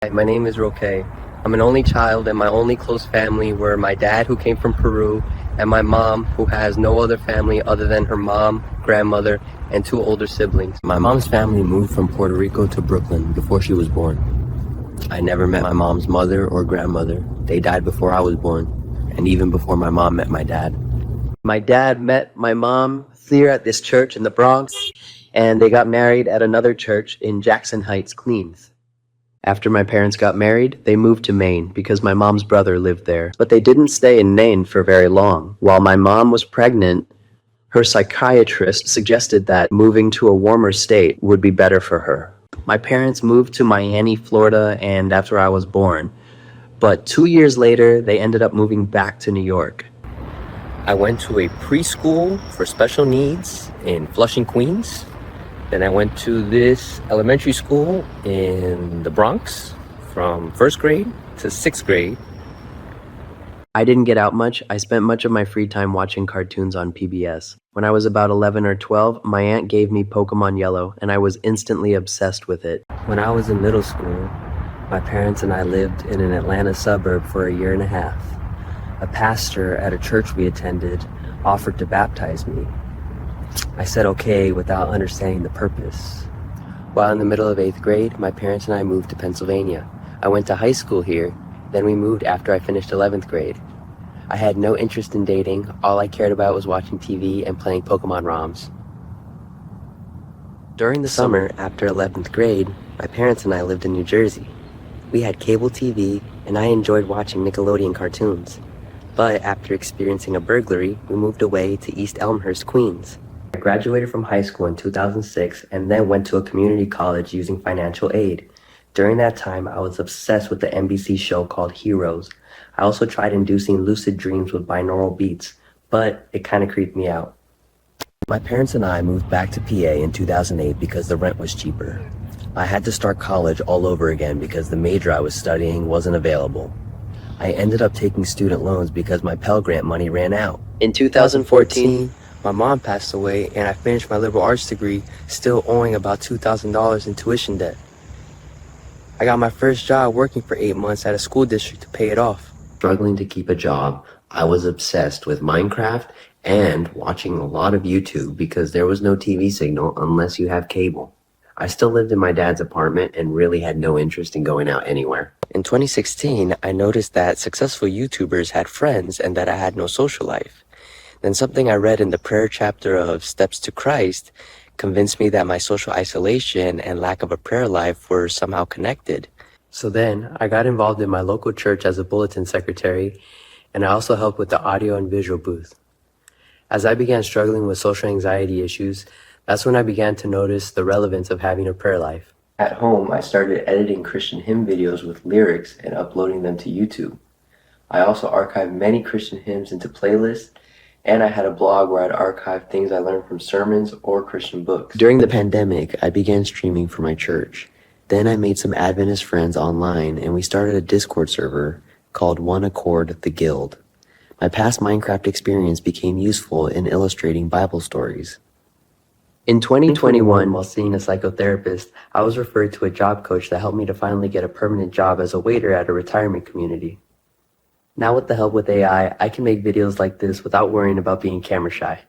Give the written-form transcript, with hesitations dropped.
Hi, my name is Roque. I'm an only child, and my only close family were my dad, who came from Peru, and my mom, who has no other family other than her mom, grandmother, and two older siblings. My mom's family moved from Puerto Rico to Brooklyn before she was born. I never met my mom's mother or grandmother. They died before I was born, and even before my mom met my dad. My dad met my mom here at this church in the Bronx, and they got married at another church in Jackson Heights, Queens. After my parents got married, they moved to Maine because my mom's brother lived there. But they didn't stay in Maine for very long. While my mom was pregnant, her psychiatrist suggested that moving to a warmer state would be better for her. My parents moved to Miami, Florida, and after I was born. But 2 years later, they ended up moving back to New York. I went to a preschool for special needs in Flushing, Queens. Then I went to this elementary school in the Bronx from first grade to sixth grade. I didn't get out much. I spent much of my free time watching cartoons on PBS. When I was about 11 or 12, my aunt gave me Pokemon Yellow, and I was instantly obsessed with it. When I was in middle school, my parents and I lived in an Atlanta suburb for a year and a half. A pastor at a church we attended offered to baptize me. I said okay without understanding the purpose. While in the middle of 8th grade, my parents and I moved to Pennsylvania. I went to high school here, then we moved after I finished 11th grade. I had no interest in dating. All I cared about was watching TV and playing Pokemon ROMs. During the summer, after 11th grade, my parents and I lived in New Jersey. We had cable TV, and I enjoyed watching Nickelodeon cartoons. But after experiencing a burglary, we moved away to East Elmhurst, Queens. I graduated from high school in 2006 and then went to a community college using financial aid. During that time, I was obsessed with the NBC show called Heroes. I also tried inducing lucid dreams with binaural beats, but it kind of creeped me out. My parents and I moved back to PA in 2008 because the rent was cheaper. I had to start college all over again because the major I was studying wasn't available. I ended up taking student loans because my Pell Grant money ran out. In 2014, my mom passed away, and I finished my liberal arts degree still owing about $2,000 in tuition debt. I got my first job working for 8 months at a school district to pay it off. Struggling to keep a job, I was obsessed with Minecraft and watching a lot of YouTube because there was no TV signal unless you have cable. I still lived in my dad's apartment and really had no interest in going out anywhere. In 2016, I noticed that successful YouTubers had friends and that I had no social life. Then something I read in the prayer chapter of Steps to Christ convinced me that my social isolation and lack of a prayer life were somehow connected. So then I got involved in my local church as a bulletin secretary, and I also helped with the audio and visual booth. As I began struggling with social anxiety issues, that's when I began to notice the relevance of having a prayer life. At home, I started editing Christian hymn videos with lyrics and uploading them to YouTube. I also archived many Christian hymns into playlists, and I had a blog where I'd archive things I learned from sermons or Christian books. During the pandemic, I began streaming for my church. Then I made some Adventist friends online, and we started a Discord server called One Accord The Guild. My past Minecraft experience became useful in illustrating Bible stories. In 2021, while seeing a psychotherapist, I was referred to a job coach that helped me to finally get a permanent job as a waiter at a retirement community. Now with the help with AI, I can make videos like this without worrying about being camera shy.